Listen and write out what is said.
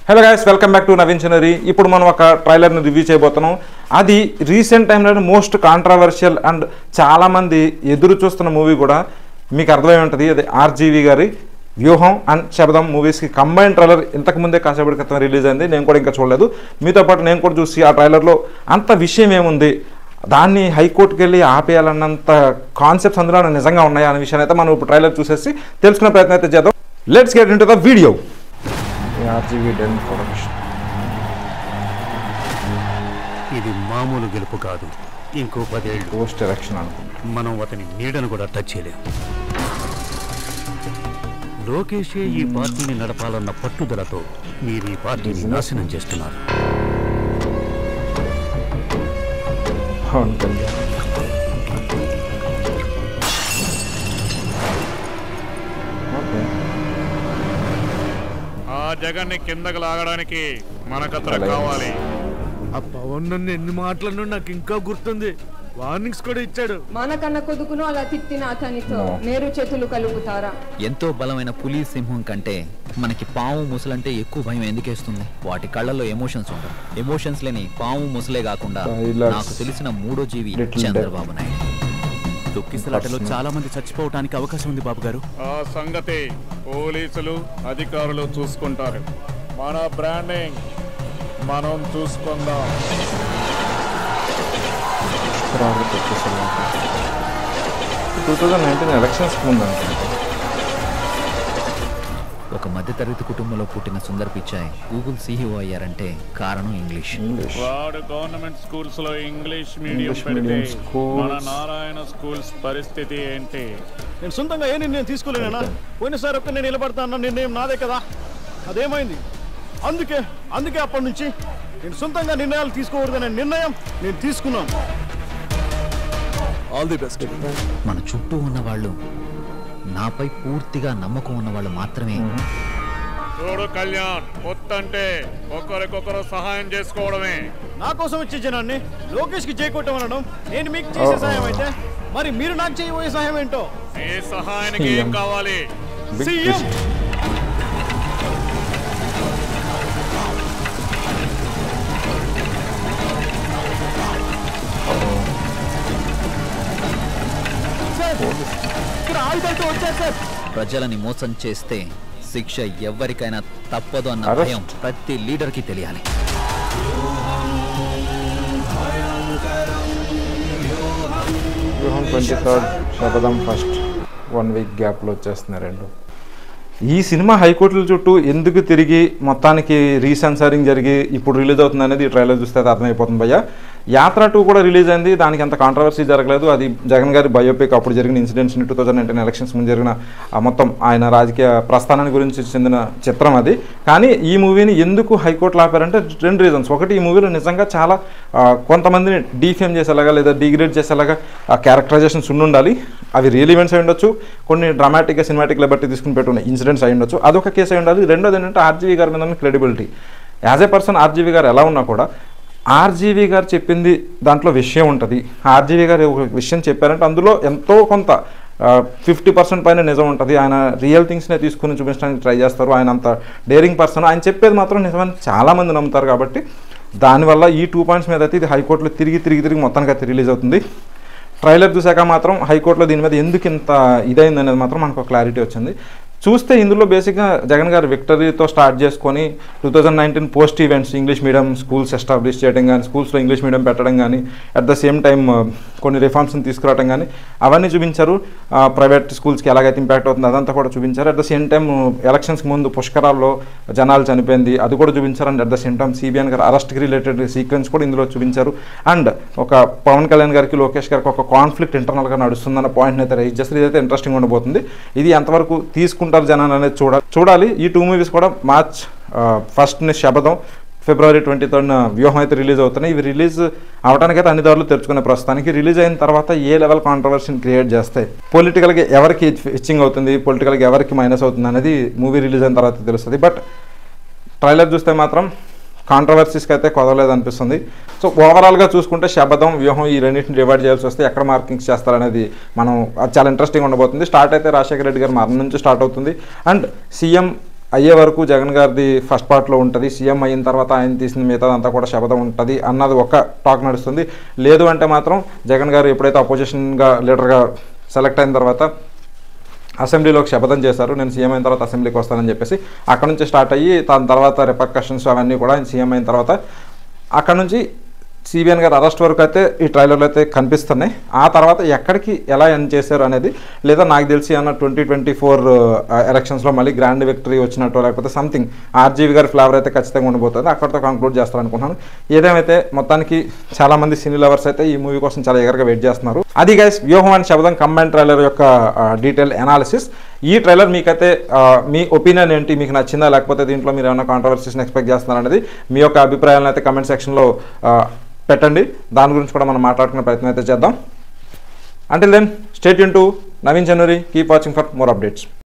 Hello guys, welcome back to Naveen చనరి. ఇప్పుడు మనం ఒక ట్రైలర్ని రివ్యూ చేయబోతున్నాం. అది రీసెంట్ టైంలో మోస్ట్ కాంట్రవర్షియల్ అండ్ చాలామంది ఎదురు చూస్తున్న మూవీ కూడా మీకు అర్థమై ఉంటుంది. అది ఆర్జీవి గారి వ్యూహం అండ్ శబదం మూవీస్కి కంబైన్ ట్రైలర్ ఇంతకుముందే కాసేపటి క్రితం రిలీజ్ అయింది. నేను కూడా ఇంకా చూడలేదు. మీతో పాటు నేను కూడా చూసి ఆ ట్రైలర్లో అంత విషయం ఏముంది, దాన్ని హైకోర్టుకి వెళ్ళి ఆపేయాలన్నంత కాన్సెప్ట్స్ అందులో నిజంగా ఉన్నాయా అనే విషయాన్ని అయితే మనం ఇప్పుడు ట్రైలర్ చూసేసి తెలుసుకునే ప్రయత్నం అయితే చేద్దాం. Let's get into the video. RGV den production. ఇది మామూలు గెలుపు కాదు. ఇంకో 10 ఏళ్ళు పోస్ట్ ఎలక్షన్ అనుకుంటా మనం అతని నీడను కూడా టచ్ చేయలేం. లోకేషే ఈ పార్టీని నడపాలన్న పట్టుదలతో మీరు ఈ పార్టీని నాశనం చేస్తున్నారు. ఆ జగన్ని కిందకు లాగడానికి మనకత్ర కావాలి. ఆ పవన్ నన్ను ఎన్ని మాటలను నాకు ఇంకా గుర్తుంది. వార్నింగ్స్ కూడా ఇచ్చాడు. మనకన్న కొడుకును అలా తిట్టిన అతనితో నేరు చేతులు కలుగుతారా? ఎంతో బలమైన పులి సింహం కంటే మనకి పాము ముసలంటే ఎక్కువ భయం ఎందుకేస్తుంది? వాటి కళ్ళల్లో ఎమోషన్స్ ఉండవు. ఎమోషన్స్ లేని పాము ముసలే కాకుండా నాకు తెలిసిన మూడో జీవి చంద్రబాబు నాయుడు. తొక్కిసలాటలో చాలా మంది చచ్చిపోవటానికి అవకాశం ఉంది బాబు గారు. ఆ సంగతి పోలీసులు అధికారులు చూసుకుంటారు. మన బ్రాండింగ్ మనం చూసుకుందాం. 2019 ఎలక్షన్స్ ముందంటే ఒక మధ్యతరగతి కుటుంబంలో పుట్టిన సుందర్ పిచాయ్ గూగుల్ CEO అయ్యారంటే కారణం ఇంగ్లీష్. వాడు గవర్నమెంట్ స్కూల్స్ లో ఇంగ్లీష్ మీడియం పెడితే మన నారాయణ స్కూల్స్ పరిస్థితి ఏంటి? నేను సొంతంగా ఏ నిర్ణయం తీసుకోలేనా? పోయినసారి ఒక్క నేను నిలబడతాన్న నిర్ణయం నాదే కదా, అదేమైంది? అందుకే అప్పటి నుంచి నేను సొంతంగా నిర్ణయాలు తీసుకోకూడదనే నిర్ణయం నేను తీసుకున్నాను. All the best. మన చుట్టూ ఉన్న వాళ్ళు, నాపై పూర్తిగా నమ్మకం ఉన్న వాళ్ళు మాత్రమే. చూడు కళ్యాణ్, పొత్తంటే ఒకరికొకరు సహాయం చేసుకోవడమే. నా కోసం వచ్చే జనాన్ని లోకేష్ కి చేయకొట్టమనడం నేను మీకు చేసే సహాయం అయితే, మరి మీరు నాకు చేయబోయే సహాయం ఏంటో? ఈ సహాయానికి ఏం కావాలి? సీఎం. ప్రజలని మోసం చేస్తే శిక్ష ఎవరికైనా తప్పదు అన్న భయం ప్రతి లీడర్కి తెలియాలి. వ్యూహం 23rd, శబదం ఫస్ట్ 1 వీక్ గ్యాప్లో వచ్చేస్తున్నాయి రెండు. ఈ సినిమా హైకోర్టుల చుట్టూ ఎందుకు తిరిగి మొత్తానికి రీసెన్సరింగ్ జరిగి ఇప్పుడు రిలీజ్ అవుతుంది అనేది ఈ ట్రైలర్ చూస్తే అది అర్థమైపోతుంది భయ్య. యాత్ర 2 కూడా రిలీజ్ అయింది. దానికి అంత కాంట్రవర్సీ జరగలేదు. అది జగన్ గారి బయోపిక్, అప్పుడు జరిగిన ఇన్సిడెంట్స్ని 2019 ఎలక్షన్స్ ముందు జరిగిన మొత్తం ఆయన రాజకీయ ప్రస్థానాన్ని గురించి చెందిన చిత్రం అది. కానీ ఈ మూవీని ఎందుకు హైకోర్టులో ఆపారంటే 2 రీజన్స్. ఒకటి, ఈ మూవీలో నిజంగా చాలా కొంతమందిని డీఫేమ్ చేసేలాగా లేదా డిగ్రేడ్ చేసేలాగా క్యారెక్టరైజేషన్స్ ఉండాలి. అవి రియల్ ఈవెంట్స్ అయి ఉండొచ్చు, కొన్ని డ్రామాటిక్గా సినిమాటిక్ లిబర్టీ తీసుకుని పెట్టుకున్న ఇన్సిడెంట్స్ అయి ఉండొచ్చు. అదొక కేసు అయి ఉండాలి. రెండోది ఏంటంటే ఆర్జీవి గారి మీద credibility. As a person RGV గారు ఎలా ఉన్నా కూడా ఆర్జీవి గారు చెప్పింది దాంట్లో విషయం ఉంటుంది. ఆర్జీవి గారు ఒక విషయం చెప్పారంటే అందులో ఎంతో కొంత 50% పైన నిజం ఉంటుంది. ఆయన రియల్ థింగ్స్నే తీసుకుని చూపించడానికి ట్రై చేస్తారు. ఆయన అంత డేరింగ్ పర్సన్. ఆయన చెప్పేది మాత్రం నిజమని చాలామంది నమ్ముతారు. కాబట్టి దానివల్ల ఈ 2 పాయింట్స్ మీద అయితే ఇది హైకోర్టులో తిరిగి మొత్తానికి అయితే రిలీజ్ అవుతుంది. ట్రైలర్ చూశాక మాత్రం హైకోర్టులో దీని మీద ఎందుకు ఇంత ఇదైంది అనేది మాత్రం మనకు క్లారిటీ వచ్చింది. చూస్తే ఇందులో బేసిక్గా జగన్ గారు విక్టరీతో స్టార్ట్ చేసుకొని 2019 post events, English medium schools establish చేయడం కానీ, స్కూల్స్లో ఇంగ్లీష్ మీడియం పెట్టడం కానీ, అట్ ద సేమ్ టైం కొన్ని రిఫార్మ్స్ని తీసుకురావడం కానీ అవన్నీ చూపించారు. ప్రైవేట్ స్కూల్స్కి ఎలాగైతే ఇంపాక్ట్ అవుతుంది అదంతా కూడా చూపించారు. అట్ ద సేమ్ టైం ఎలక్షన్స్కి ముందు పుష్కరాల్లో జనాలు చనిపోయింది అది కూడా చూపించారు. And at the same time CBN గారు అరెస్ట్కి రిలేటెడ్ సీక్వెన్స్ కూడా ఇందులో చూపించారు. అండ్ ఒక పవన్ కళ్యాణ్ గారికి, లోకేష్ గారికి ఒక కాన్ఫ్లిక్ట్ ఇంటర్నల్గా నడుస్తుందన్న పాయింట్ని అయితే రైజ్ చేస్తారు. ఇదైతే ఇంట్రెస్టింగ్ ఉండబోతుంది. ఇది ఎంతవరకు తీసుకుంటారు జనాలు అనేది చూడాలి. ఈ 2 మూవీస్ కూడా March 1st శబదం, February 23rd వ్యూహం అయితే రిలీజ్ అవుతున్నాయి. ఇవి రిలీజ్ అవడానికైతే అన్ని దారులు తెరుచుకునే ప్రస్తుతానికి. రిలీజ్ అయిన తర్వాత ఏ లెవెల్ కాంట్రవర్సీని క్రియేట్ చేస్తాయి, పొలిటికల్గా ఎవరికి హెచ్చింగ్ అవుతుంది, పొలిటికల్గా ఎవరికి మైనస్ అవుతుంది అనేది మూవీ రిలీజ్ అయిన తర్వాత తెలుస్తుంది. బట్ ట్రైలర్ చూస్తే మాత్రం కాంట్రవర్సీస్కి అయితే కుదరలేదు అనిపిస్తుంది. సో ఓవరాల్గా చూసుకుంటే శబదం, వ్యూహం ఈ రెండింటిని డివైడ్ చేయాల్సి వస్తే ఎక్కడ మార్కింగ్స్ చేస్తారనేది మనం చాలా ఇంట్రెస్టింగ్ ఉండబోతుంది. స్టార్ట్ అయితే రాజశేఖర రెడ్డి గారి మరణం నుంచి స్టార్ట్ అవుతుంది. అండ్ సీఎం అయ్యే వరకు జగన్ గారిది ఫస్ట్ పార్ట్లో ఉంటుంది, సీఎం అయిన తర్వాత ఆయన తీసిన మిగతాదంతా కూడా శపథం ఉంటుంది అన్నది ఒక టాక్ నడుస్తుంది. లేదు అంటే మాత్రం జగన్ గారు ఎప్పుడైతే అపోజిషన్గా లీడర్గా సెలెక్ట్ అయిన తర్వాత అసెంబ్లీలోకి శపథం చేశారు, నేను సీఎం అయిన తర్వాత అసెంబ్లీకి వస్తానని చెప్పేసి అక్కడ నుంచి స్టార్ట్ అయ్యి దాని తర్వాత రిపర్కషన్స్ అవన్నీ కూడా ఆయన సీఎం అయిన తర్వాత అక్కడ నుంచి సిబిఎన్ గారు అరెస్ట్ వరకు అయితే ఈ ట్రైలర్లో అయితే కనిపిస్తున్నాయి. ఆ తర్వాత ఎక్కడికి ఎలా ఎండ్ చేశారు అనేది, లేదా నాకు తెలిసి అన్న 2024 ఎలక్షన్స్లో మళ్ళీ గ్రాండ్ విక్టరీ వచ్చినట్టు లేకపోతే సంథింగ్ ఆర్జీవి గారి ఫ్లేవర్ అయితే ఖచ్చితంగా ఉండిపోతుంది, అక్కడితో కంక్లూడ్ చేస్తారనుకుంటున్నాను. ఏదేమైతే మొత్తానికి చాలామంది సినీ లవర్స్ అయితే ఈ మూవీ కోసం చాలా ఎగరగా వెయిట్ చేస్తున్నారు. అది గైస్ వ్యూహం అండ్ శబదం కంబైన్ ట్రైలర్ యొక్క డీటెయిల్ అనాలిసిస్. ఈ ట్రైలర్ మీకైతే మీ ఒపీనియన్ ఏంటి, మీకు నచ్చిందా లేకపోతే దీంట్లో మీరు ఏమైనా కాంట్రవర్సీస్ని ఎక్స్పెక్ట్ చేస్తున్నారనేది మీ యొక్క అభిప్రాయాలను అయితే కమెంట్ సెక్షన్లో పెట్టండి. దాని గురించి కూడా మనం మాట్లాడుకునే ప్రయత్నం అయితే చేద్దాం. Until then stay tuned to Naveen January, keep watching for more updates.